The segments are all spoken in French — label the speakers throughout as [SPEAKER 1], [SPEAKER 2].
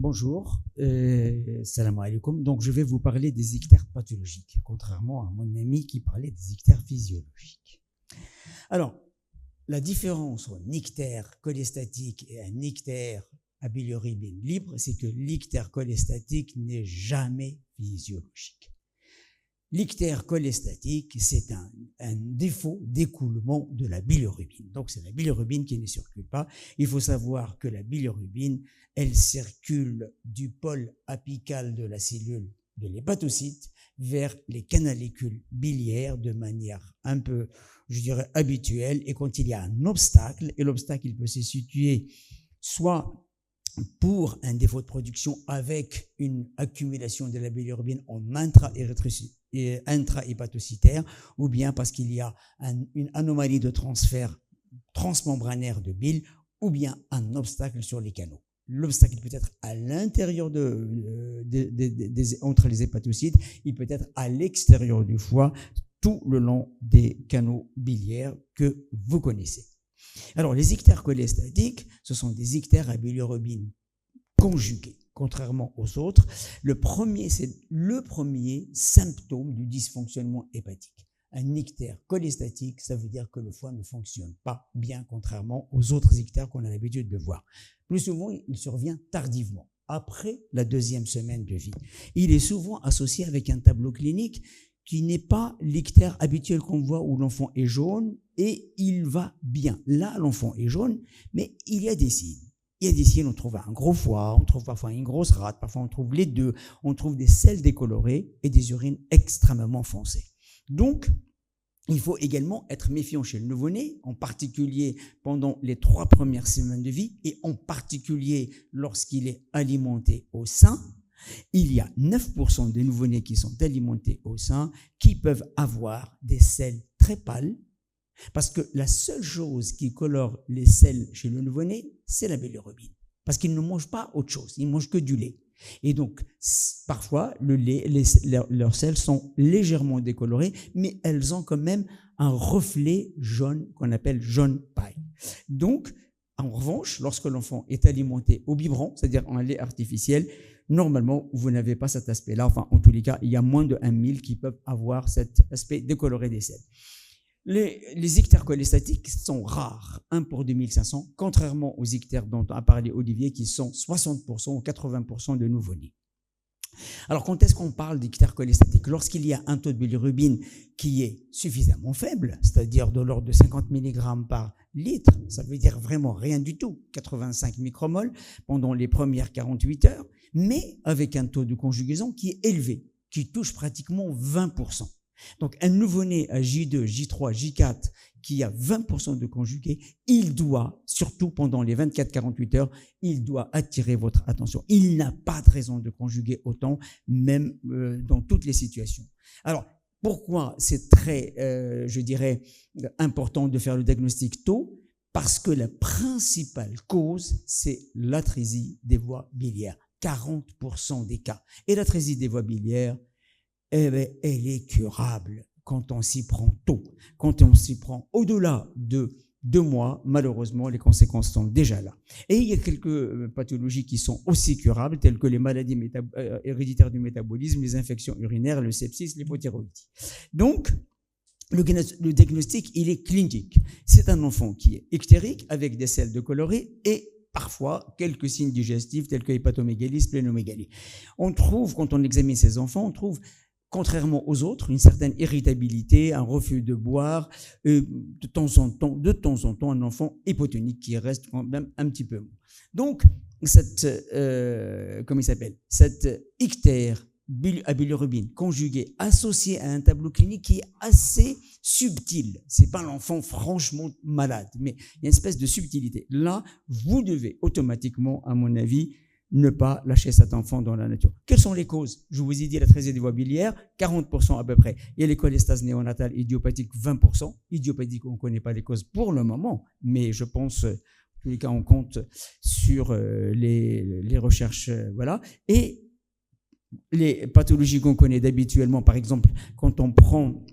[SPEAKER 1] Bonjour, salam alaikum. Donc, je vais vous parler des ictères pathologiques, contrairement à mon ami qui parlait des ictères physiologiques. Alors, la différence entre un ictère cholestatique et un ictère à bilirubine libre, c'est que l'ictère cholestatique n'est jamais physiologique. L'ictère cholestatique, c'est un défaut d'écoulement de la bilirubine. Donc, c'est la bilirubine qui ne circule pas. Il faut savoir que la bilirubine, elle circule du pôle apical de la cellule de l'hépatocyte vers les canalicules biliaires de manière un peu, je dirais, habituelle. Et quand il y a un obstacle, et l'obstacle, il peut se situer soit pour un défaut de production avec une accumulation de la bilirubine en intra-hépatocytaire, ou bien parce qu'il y a une anomalie de transfert transmembranaire de bile, ou bien un obstacle sur les canaux. L'obstacle peut être à l'intérieur entre les hépatocytes, il peut être à l'extérieur du foie, tout le long des canaux biliaires que vous connaissez. Alors, les ictères cholestatiques, ce sont des ictères à bilirubine conjugués, contrairement aux autres. C'est le premier symptôme du dysfonctionnement hépatique. Un ictère cholestatique, ça veut dire que le foie ne fonctionne pas bien, contrairement aux autres ictères qu'on a l'habitude de voir. Plus souvent, il survient tardivement, après la 2e semaine de vie. Il est souvent associé avec un tableau clinique qui n'est pas l'ictère habituel qu'on voit où l'enfant est jaune et il va bien. Là, l'enfant est jaune, mais il y a des signes. Il y a des signes, on trouve un gros foie, on trouve parfois une grosse rate, parfois on trouve les deux, on trouve des selles décolorées et des urines extrêmement foncées. Donc, il faut également être méfiant chez le nouveau-né, en particulier pendant les 3 premières semaines de vie et en particulier lorsqu'il est alimenté au sein. Il y a 9% des nouveau-nés qui sont alimentés au sein qui peuvent avoir des selles très pâles parce que la seule chose qui colore les selles chez le nouveau-né, c'est la bilirubine. Parce qu'ils ne mangent pas autre chose, ils ne mangent que du lait. Et donc, parfois, le lait, leurs selles sont légèrement décolorées, mais elles ont quand même un reflet jaune qu'on appelle jaune paille. Donc, en revanche, lorsque l'enfant est alimenté au biberon, c'est-à-dire en lait artificiel, normalement, vous n'avez pas cet aspect-là. Enfin, en tous les cas, il y a moins de 1000 qui peuvent avoir cet aspect décoloré des selles. Les ictères cholestatiques sont rares, 1 pour 2500, contrairement aux ictères dont a parlé Olivier, qui sont 60% ou 80% de nouveau-nés. Alors, quand est-ce qu'on parle d'ictères cholestatiques? Lorsqu'il y a un taux de bilirubine qui est suffisamment faible, c'est-à-dire de l'ordre de 50 mg par litre, ça veut dire vraiment rien du tout, 85 micromoles pendant les premières 48 heures, mais avec un taux de conjugaison qui est élevé, qui touche pratiquement 20%. Donc, un nouveau-né à J2, J3, J4 qui a 20% de conjugué, il doit, surtout pendant les 24-48 heures, il doit attirer votre attention. Il n'a pas de raison de conjuguer autant, même dans toutes les situations. Alors, pourquoi c'est très, je dirais, important de faire le diagnostic tôt? Parce que la principale cause, c'est l'atrésie des voies biliaires. 40% des cas. Et l'atrésie des voies biliaires, elle est curable quand on s'y prend tôt. Quand on s'y prend au-delà de 2 mois, malheureusement, les conséquences sont déjà là. Et il y a quelques pathologies qui sont aussi curables, telles que les maladies héréditaires du métabolisme, les infections urinaires, le sepsis, l'hypothyroïdie. Donc, le diagnostic, il est clinique. C'est un enfant qui est ictérique, avec des selles décolorées et parfois quelques signes digestifs tels que hépatomégalie, splénomégalie. On trouve, quand on examine ces enfants, on trouve, contrairement aux autres, une certaine irritabilité, un refus de boire, de temps en temps, un enfant hypotonique qui reste quand même un petit peu mou. Donc, cette ictère à bilirubine conjugué, associé à un tableau clinique qui est assez subtil. C'est pas l'enfant franchement malade, mais il y a une espèce de subtilité. Là, vous devez automatiquement, à mon avis, ne pas lâcher cet enfant dans la nature. Quelles sont les causes? Je vous ai dit l'atrésie des voies biliaires, 40% à peu près. Il y a les cholestases néonatales idiopathiques, 20%. Idiopathiques, on ne connaît pas les causes pour le moment, mais je pense, en tous les cas, on compte sur les recherches, voilà. Et les pathologies qu'on connaît d'habituellement, par exemple, quand on prend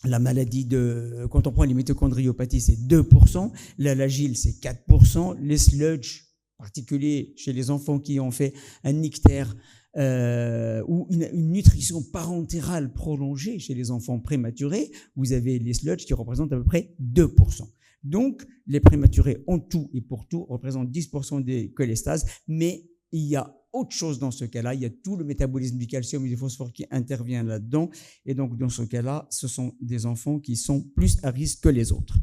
[SPEAKER 1] quand on prend les mitochondriopathies, c'est 2%, l'alagile, c'est 4%, les sludge, en particulier chez les enfants qui ont fait un ictère ou une nutrition parentérale prolongée chez les enfants prématurés, vous avez les sludges qui représentent à peu près 2%. Donc, les prématurés en tout et pour tout représentent 10% des cholestases, mais il y a autre chose dans ce cas-là. Il y a tout le métabolisme du calcium et du phosphore qui intervient là-dedans. Et donc, dans ce cas-là, ce sont des enfants qui sont plus à risque que les autres.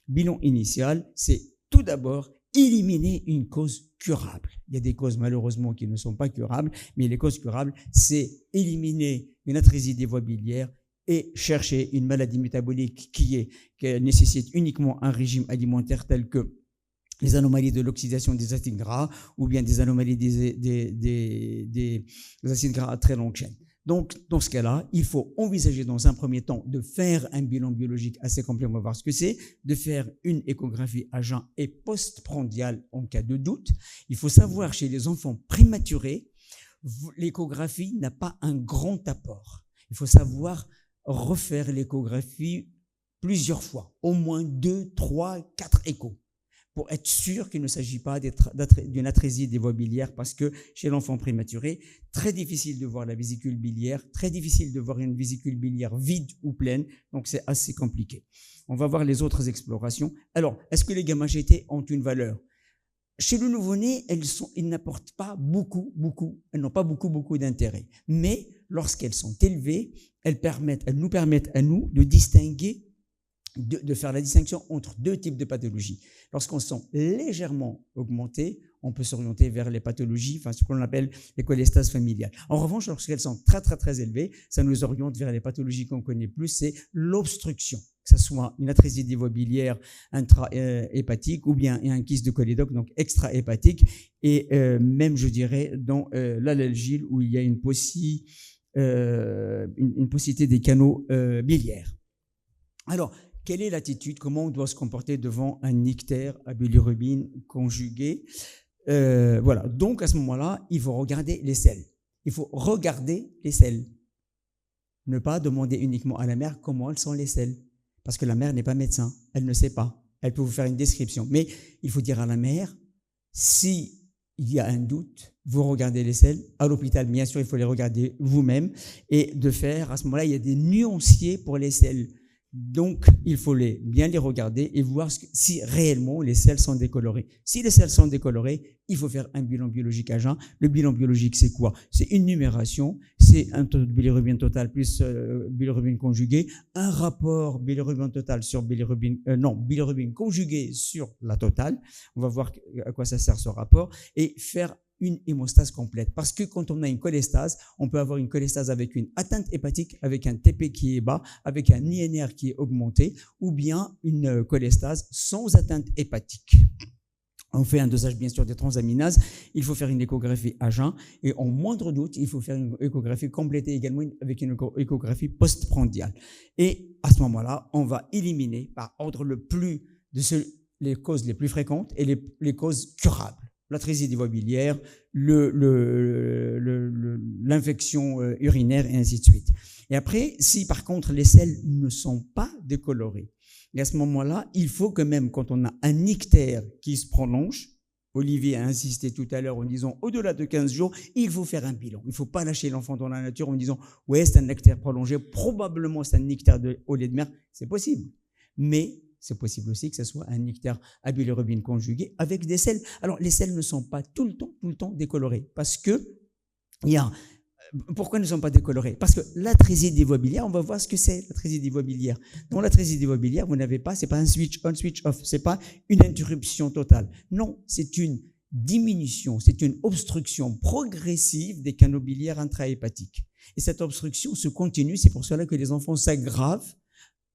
[SPEAKER 1] Bilan initial, c'est tout d'abord éliminer une cause curable. Il y a des causes malheureusement qui ne sont pas curables, mais les causes curables, c'est éliminer une atrésie des voies biliaires et chercher une maladie métabolique qui nécessite uniquement un régime alimentaire tel que les anomalies de l'oxydation des acides gras ou bien des anomalies des acides gras à très longue chaîne. Donc, dans ce cas-là, il faut envisager dans un premier temps de faire un bilan biologique assez complet, on va voir ce que c'est, de faire une échographie à jeun et postprandiale en cas de doute. Il faut savoir, chez les enfants prématurés, l'échographie n'a pas un grand apport. Il faut savoir refaire l'échographie plusieurs fois, au moins 2, 3, 4 échos, pour être sûr qu'il ne s'agit pas d'une atrésie des voies biliaires, parce que chez l'enfant prématuré, très difficile de voir la vésicule biliaire, très difficile de voir une vésicule biliaire vide ou pleine, donc c'est assez compliqué. On va voir les autres explorations. Alors, est-ce que les gamma-GT ont une valeur? Chez le nouveau-né, elles n'apportent pas elles n'ont pas beaucoup d'intérêt. Mais lorsqu'elles sont élevées, elles nous permettent à nous de distinguer, de faire la distinction entre deux types de pathologies. Lorsqu'elles sont légèrement augmentées, on peut s'orienter vers les pathologies, enfin ce qu'on appelle les cholestases familiales. En revanche, lorsqu'elles sont très élevées, ça nous oriente vers les pathologies qu'on connaît plus, c'est l'obstruction, que ce soit une atrésie des voies biliaires intra-hépatique ou bien un kyste de cholédoque, donc extra-hépatique, et même, je dirais, dans l'algile où il y a une paucité des canaux biliaires. Alors, quelle est l'attitude? Comment on doit se comporter devant un ictère à bilirubine conjuguée? Voilà. Donc, à ce moment-là, il faut regarder les selles. Il faut regarder les selles. Ne pas demander uniquement à la mère comment elles sont les selles. Parce que la mère n'est pas médecin. Elle ne sait pas. Elle peut vous faire une description. Mais il faut dire à la mère, si il y a un doute, vous regardez les selles. À l'hôpital, bien sûr, il faut les regarder vous-même. Et de faire, à ce moment-là, il y a des nuanciers pour les selles. Donc, il faut bien les regarder et voir si réellement les selles sont décolorées. Si les selles sont décolorées, il faut faire un bilan biologique à jeun. Le bilan biologique, c'est quoi? C'est une numération, c'est un taux de bilirubine total plus bilirubine conjuguée, un rapport bilirubine total sur bilirubine conjuguée sur la totale. On va voir à quoi ça sert ce rapport et faire une hémostase complète. Parce que quand on a une cholestase, on peut avoir une cholestase avec une atteinte hépatique, avec un TP qui est bas, avec un INR qui est augmenté, ou bien une cholestase sans atteinte hépatique. On fait un dosage, bien sûr, des transaminases. Il faut faire une échographie à jeun. Et en moindre doute, il faut faire une échographie complétée également avec une échographie postprandiale. Et à ce moment-là, on va éliminer par ordre les causes les plus fréquentes et les causes curables. L'atrésie des voies biliaires, l'infection urinaire et ainsi de suite. Et après, si par contre les selles ne sont pas décolorées, et à ce moment-là, il faut que même quand on a un ictère qui se prolonge, Olivier a insisté tout à l'heure en disant au-delà de 15 jours, il faut faire un bilan. Il ne faut pas lâcher l'enfant dans la nature en disant ouais, c'est un ictère prolongé, probablement c'est un ictère au lait de mer, c'est possible. Mais c'est possible aussi que ce soit un ictère à bilirubine conjuguée avec des selles. Alors, les selles ne sont pas tout le temps décolorées parce que pourquoi elles ne sont pas décolorées? Parce que l'atrésie des voies biliaires, on va voir ce que c'est l'atrésie des voies biliaires. Dans l'atrésie des voies biliaires, vous n'avez pas, c'est pas un switch on, switch off, c'est pas une interruption totale. Non, c'est une diminution, c'est une obstruction progressive des canaux biliaires intrahépatiques. Et cette obstruction se continue, c'est pour cela que les enfants s'aggravent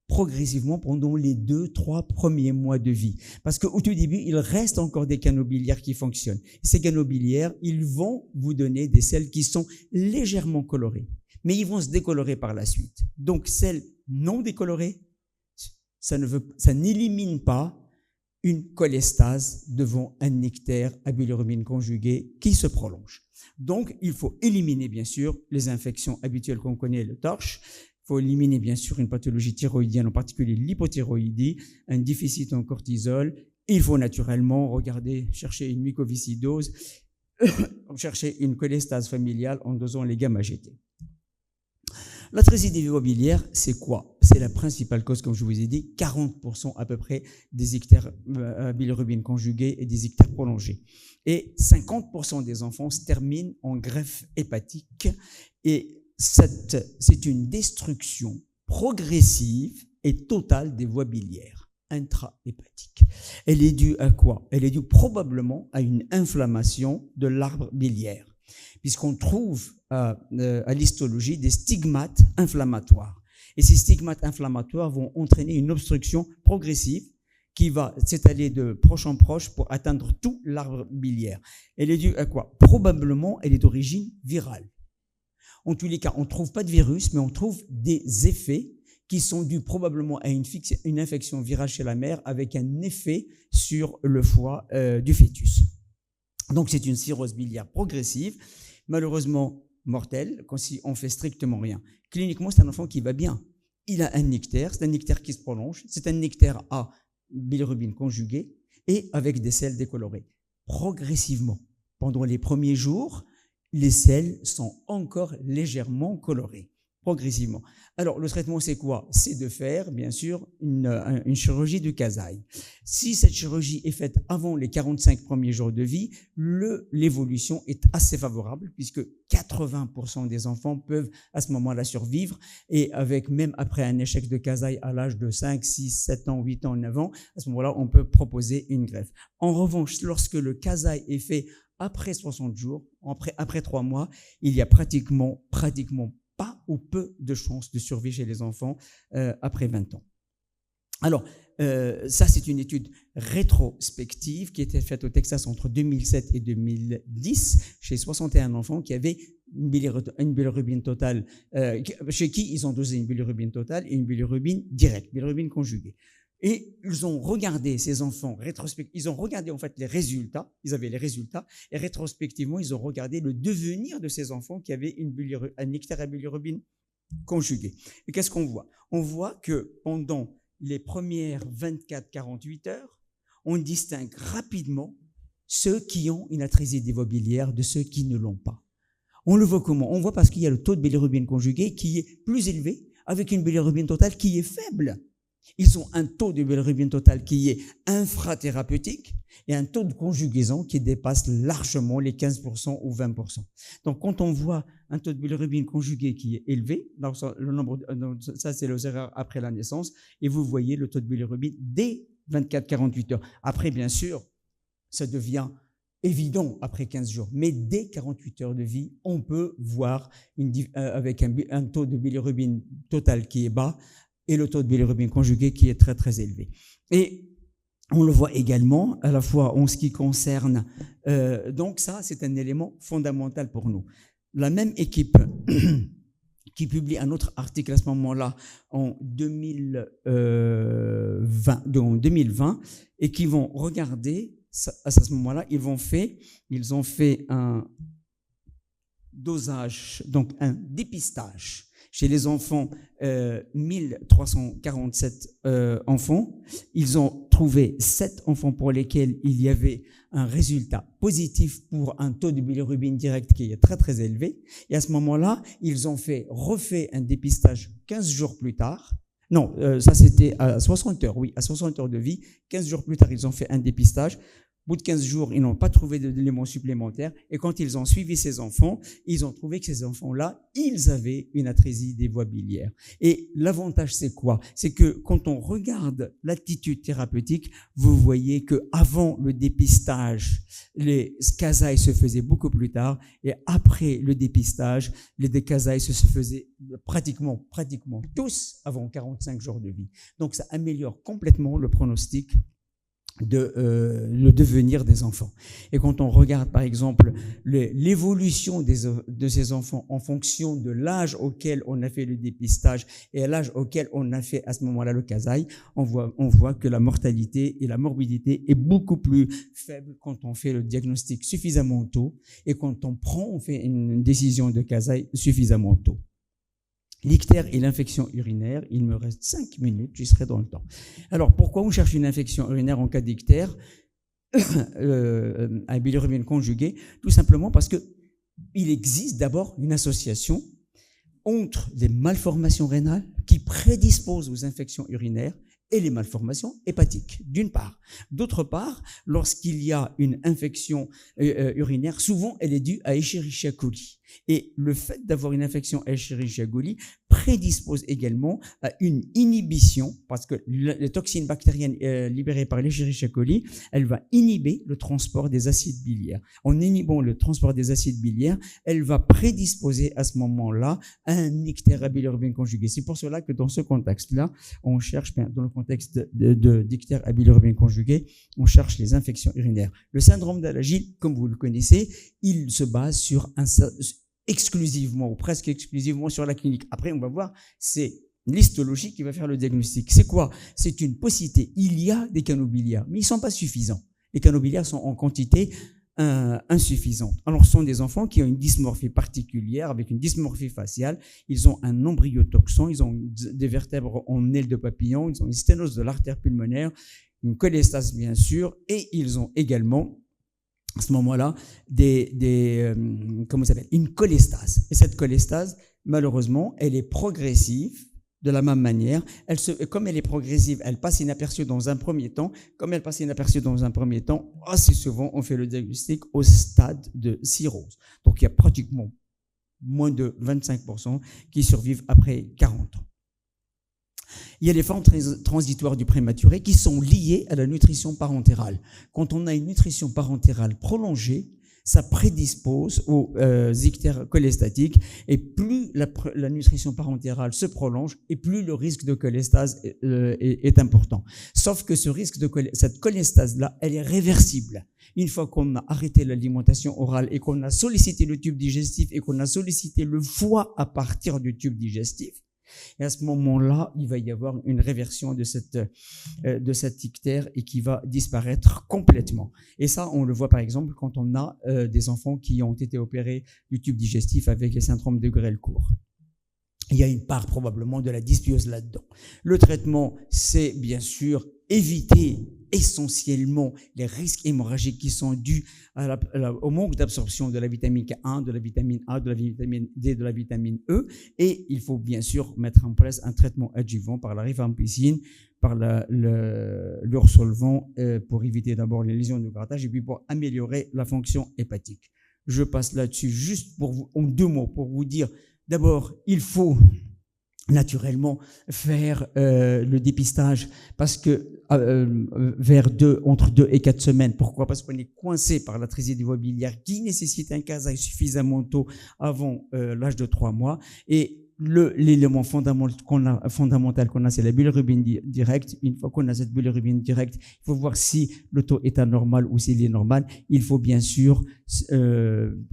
[SPEAKER 1] progressivement pendant les 2-3 premiers mois de vie. Parce qu'au tout début, il reste encore des canaux biliaires qui fonctionnent. Et ces canaux biliaires, ils vont vous donner des selles qui sont légèrement colorées. Mais ils vont se décolorer par la suite. Donc, celles non décolorées, ça n'élimine pas une cholestase devant un ictère à bilirubine conjuguée qui se prolonge. Donc, il faut éliminer, bien sûr, les infections habituelles qu'on connaît, le torche. Il faut éliminer, bien sûr, une pathologie thyroïdienne, en particulier l'hypothyroïdie, un déficit en cortisol Il faut naturellement chercher une mucoviscidose, chercher une cholestase familiale en dosant les gamma-GT. L'atrésie des voies biliaires, c'est quoi? C'est la principale cause, comme je vous ai dit, 40% à peu près des ictères bilirubine conjugués et des ictères prolongés. Et 50% des enfants se terminent en greffe hépatique. Et c'est une destruction progressive et totale des voies biliaires intra-hépatiques. Elle est due à quoi? Elle est due probablement à une inflammation de l'arbre biliaire, puisqu'on trouve à l'histologie des stigmates inflammatoires. Et ces stigmates inflammatoires vont entraîner une obstruction progressive qui va s'étaler de proche en proche pour atteindre tout l'arbre biliaire. Elle est due à quoi? Probablement, elle est d'origine virale. En tous les cas, on ne trouve pas de virus, mais on trouve des effets qui sont dus probablement à une infection virale chez la mère avec un effet sur le foie du fœtus. Donc, c'est une cirrhose biliaire progressive, malheureusement mortelle, si on fait strictement rien. Cliniquement, c'est un enfant qui va bien. Il a un ictère, c'est un ictère qui se prolonge, c'est un ictère à bilirubine conjuguée et avec des selles décolorées. Progressivement, pendant les premiers jours, les selles sont encore légèrement colorées. Progressivement. Alors, le traitement, c'est quoi? C'est de faire, bien sûr, une chirurgie de Kasai. Si cette chirurgie est faite avant les 45 premiers jours de vie, l'évolution est assez favorable, puisque 80% des enfants peuvent à ce moment-là survivre, et même après un échec de Kasai à l'âge de 5, 6, 7 ans, 8 ans, 9 ans, à ce moment-là, on peut proposer une greffe. En revanche, lorsque le Kasai est fait après 60 jours, après 3 mois, il y a pratiquement pas ou peu de chances de survie chez les enfants après 20 ans. Alors, ça, c'est une étude rétrospective qui a été faite au Texas entre 2007 et 2010 chez 61 enfants qui avaient une bilirubine totale, chez qui ils ont dosé une bilirubine totale et une bilirubine directe, bilirubine conjuguée. Et ils ont regardé ces enfants ils ont regardé en fait les résultats, ils avaient les résultats, et rétrospectivement, ils ont regardé le devenir de ces enfants qui avaient un ictère à bilirubine conjuguée. Et qu'est-ce qu'on voit? On voit que pendant les premières 24-48 heures, on distingue rapidement ceux qui ont une atrésie des voies biliaires de ceux qui ne l'ont pas. On le voit comment? On voit parce qu'il y a le taux de bilirubine conjuguée qui est plus élevé avec une bilirubine totale qui est faible. Ils ont un taux de bilirubine totale qui est infrathérapeutique et un taux de conjugaison qui dépasse largement les 15% ou 20%. Donc, quand on voit un taux de bilirubine conjuguée qui est élevé, ça c'est les erreurs après la naissance, et vous voyez le taux de bilirubine dès 24-48 heures. Après, bien sûr, ça devient évident après 15 jours, mais dès 48 heures de vie, on peut voir avec un taux de bilirubine totale qui est bas, et le taux de bilirubine conjuguée qui est très très élevé. Et on le voit également à la fois en ce qui concerne, donc ça c'est un élément fondamental pour nous. La même équipe qui publie un autre article à ce moment-là en 2020 et qui vont regarder, à ce moment-là, ils ont fait un dosage, donc un dépistage chez les enfants, 1347 enfants. Ils ont trouvé 7 enfants pour lesquels il y avait un résultat positif pour un taux de bilirubine direct qui est très très élevé. Et à ce moment-là, ils ont refait un dépistage 15 jours plus tard. Non, ça c'était à 60 heures, oui, à 60 heures de vie. 15 jours plus tard, ils ont fait un dépistage. Au bout de 15 jours, ils n'ont pas trouvé d'éléments supplémentaires. Et quand ils ont suivi ces enfants, ils ont trouvé que ces enfants-là, ils avaient une atrésie des voies biliaires. Et l'avantage, c'est quoi? C'est que quand on regarde l'attitude thérapeutique, vous voyez qu'avant le dépistage, les Kasai se faisaient beaucoup plus tard. Et après le dépistage, les Kasai se faisaient pratiquement tous avant 45 jours de vie. Donc, ça améliore complètement le pronostic le devenir des enfants. Et quand on regarde par exemple l'évolution de ces enfants en fonction de l'âge auquel on a fait le dépistage et à l'âge auquel on a fait à ce moment-là le Kasai, on voit que la mortalité et la morbidité est beaucoup plus faible quand on fait le diagnostic suffisamment tôt et quand on fait une décision de Kasai suffisamment tôt. l'ictère et l'infection urinaire. Il me reste 5 minutes, j'y serai dans le temps. Alors, pourquoi on cherche une infection urinaire en cas d'ictère à bilirubine conjuguée? Tout simplement parce qu'il existe d'abord une association entre les malformations rénales qui prédisposent aux infections urinaires et les malformations hépatiques, d'une part. D'autre part, lorsqu'il y a une infection urinaire, souvent elle est due à Escherichia coli. Et le fait d'avoir une infection Escherichia coli prédispose également à une inhibition, parce que les toxines bactériennes libérées par l'Escherichia coli, elle va inhiber le transport des acides biliaires. En inhibant le transport des acides biliaires, elle va prédisposer à ce moment-là à un ictère à bilirubine conjuguée. C'est pour cela que dans ce contexte-là, on cherche, dans le contexte d'ictère à bilirubine conjuguée, on cherche les infections urinaires. Le syndrome d'Alagille, comme vous le connaissez, il se base sur exclusivement ou presque exclusivement sur la clinique. Après, on va voir, c'est l'histologie qui va faire le diagnostic. C'est quoi? C'est une paucité. Il y a des canaux biliaires, mais ils ne sont pas suffisants. Les canaux biliaires sont en quantité insuffisante. Alors, ce sont des enfants qui ont une dysmorphie particulière, avec une dysmorphie faciale. Ils ont un embryotoxon, ils ont des vertèbres en aile de papillon, ils ont une sténose de l'artère pulmonaire, une cholestase bien sûr, et ils ont également à ce moment-là, comment ça s'appelle, une cholestase. Et cette cholestase, malheureusement, elle est progressive de la même manière. Comme elle est progressive, elle passe inaperçue dans un premier temps. Comme elle passe inaperçue dans un premier temps, assez souvent, on fait le diagnostic au stade de cirrhose. Donc, il y a pratiquement moins de 25% qui survivent après 40 ans. Il y a les formes transitoires du prématuré qui sont liées à la nutrition parentérale. Quand on a une nutrition parentérale prolongée, ça prédispose aux ictères cholestatiques, et plus la nutrition parentérale se prolonge, et plus le risque de cholestase est important. Sauf que cette cholestase-là, elle est réversible. Une fois qu'on a arrêté l'alimentation orale et qu'on a sollicité le tube digestif et qu'on a sollicité le foie à partir du tube digestif, et à ce moment-là, il va y avoir une réversion de cet ictère et qui va disparaître complètement. Et ça, on le voit par exemple quand on a des enfants qui ont été opérés du tube digestif avec les syndromes de Grelle-Court. Il y a une part probablement de la dysbiose là-dedans. Le traitement, c'est bien sûr éviter essentiellement les risques hémorragiques qui sont dus au manque d'absorption de la vitamine K1, de la vitamine A, de la vitamine D, de la vitamine E. Et il faut bien sûr mettre en place un traitement adjuvant par la rifampicine, par l'ursolvant, pour éviter d'abord les lésions de grattage et puis pour améliorer la fonction hépatique. Je passe là-dessus juste en 2 mots pour vous dire, d'abord, il faut naturellement faire le dépistage parce que entre 2 et 4 semaines. Pourquoi? Parce qu'on est coincé par l'atrésie des voies biliaires qui nécessite un casage suffisamment tôt avant l'âge de 3 mois. Et l'élément fondamental qu'on a, c'est la bilirubine directe. Une fois qu'on a cette bilirubine directe, il faut voir si le taux est anormal ou s'il est normal. Il faut bien sûr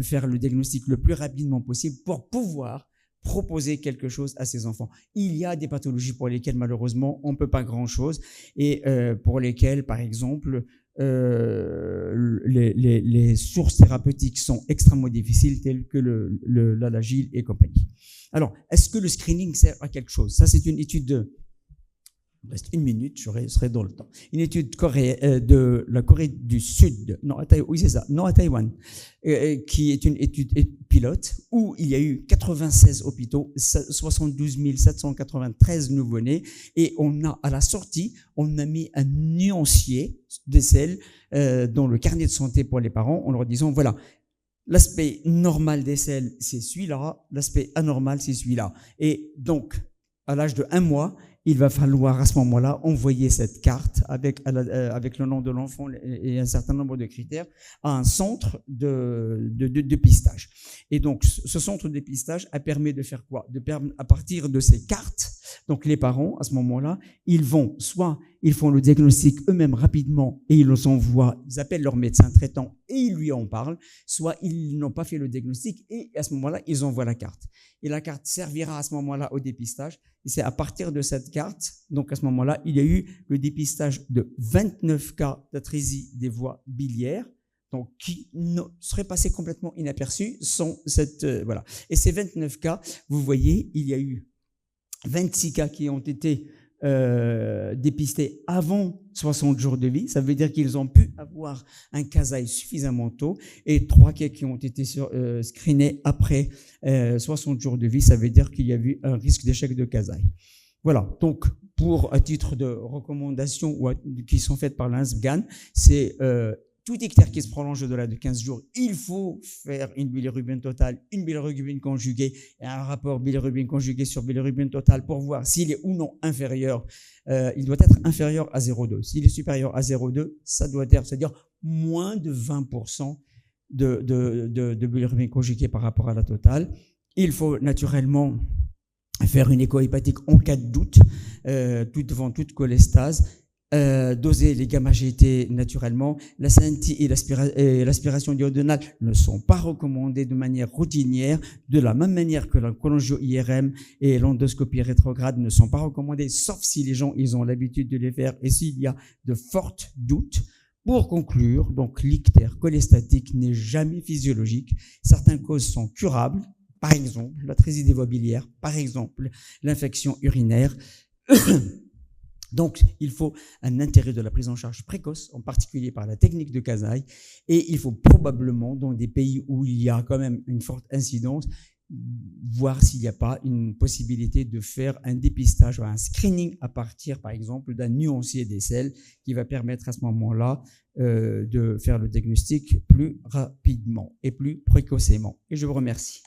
[SPEAKER 1] faire le diagnostic le plus rapidement possible pour pouvoir proposer quelque chose à ces enfants. Il y a des pathologies pour lesquelles malheureusement on ne peut pas grand-chose et pour lesquelles par exemple les sources thérapeutiques sont extrêmement difficiles, telles que l'Alagille et compagnie. Alors, est-ce que le screening sert à quelque chose? Ça, c'est une étude il reste 1 minute, je serai dans le temps. Une étude de la Corée du Sud, à Taïwan, qui est une étude pilote où il y a eu 96 hôpitaux, 72 793 nouveau-nés, et à la sortie, on a mis un nuancier des selles dans le carnet de santé pour les parents en leur disant, voilà, l'aspect normal des selles, c'est celui-là, l'aspect anormal, c'est celui-là. Et donc, à l'âge de 1 mois, il va falloir à ce moment-là envoyer cette carte avec le nom de l'enfant et un certain nombre de critères à un centre de dépistage. Et donc, ce centre de dépistage a permis de faire quoi? À partir de ces cartes, donc les parents, à ce moment-là, ils font le diagnostic eux-mêmes rapidement et ils appellent leur médecin traitant et ils lui en parlent, soit ils n'ont pas fait le diagnostic et à ce moment-là, ils envoient la carte. Et la carte servira à ce moment-là au dépistage. Et c'est à partir de cette carte, donc à ce moment-là, il y a eu le dépistage de 29 cas d'atrésie des voies biliaires, donc qui seraient passés complètement inaperçus sans cette... voilà. Et ces 29 cas, vous voyez, il y a eu 26 cas qui ont été dépistés avant 60 jours de vie. Ça veut dire qu'ils ont pu avoir un casaille suffisamment tôt, et 3 cas qui ont été screenés après 60 jours de vie. Ça veut dire qu'il y a eu un risque d'échec de casaille. Voilà, donc à titre de recommandation qui sont faites par l'INSBGAN, c'est tout ictère qui se prolonge au-delà de 15 jours, il faut faire une bilirubine totale, une bilirubine conjuguée et un rapport bilirubine conjuguée sur bilirubine totale pour voir s'il est ou non inférieur. Il doit être inférieur à 0,2. S'il est supérieur à 0,2, ça doit être, c'est-à-dire moins de 20% de bilirubine conjuguée par rapport à la totale. Il faut naturellement faire une écho hépatique en cas de doute, devant toute cholestase. Doser les gamma-GT naturellement. La SANTI et l'aspiration duodénale ne sont pas recommandées de manière routinière, de la même manière que la cholangio-IRM et l'endoscopie rétrograde ne sont pas recommandées, sauf si les gens ils ont l'habitude de les faire et s'il y a de forts doutes. Pour conclure, donc l'ictère cholestatique n'est jamais physiologique. Certaines causes sont curables, par exemple la trésidie des voies biliaires, par exemple l'infection urinaire. Donc, il faut un intérêt de la prise en charge précoce, en particulier par la technique de casaille, et il faut probablement, dans des pays où il y a quand même une forte incidence, voir s'il n'y a pas une possibilité de faire un dépistage ou un screening à partir, par exemple, d'un nuancier des selles qui va permettre à ce moment-là de faire le diagnostic plus rapidement et plus précocement. Et je vous remercie.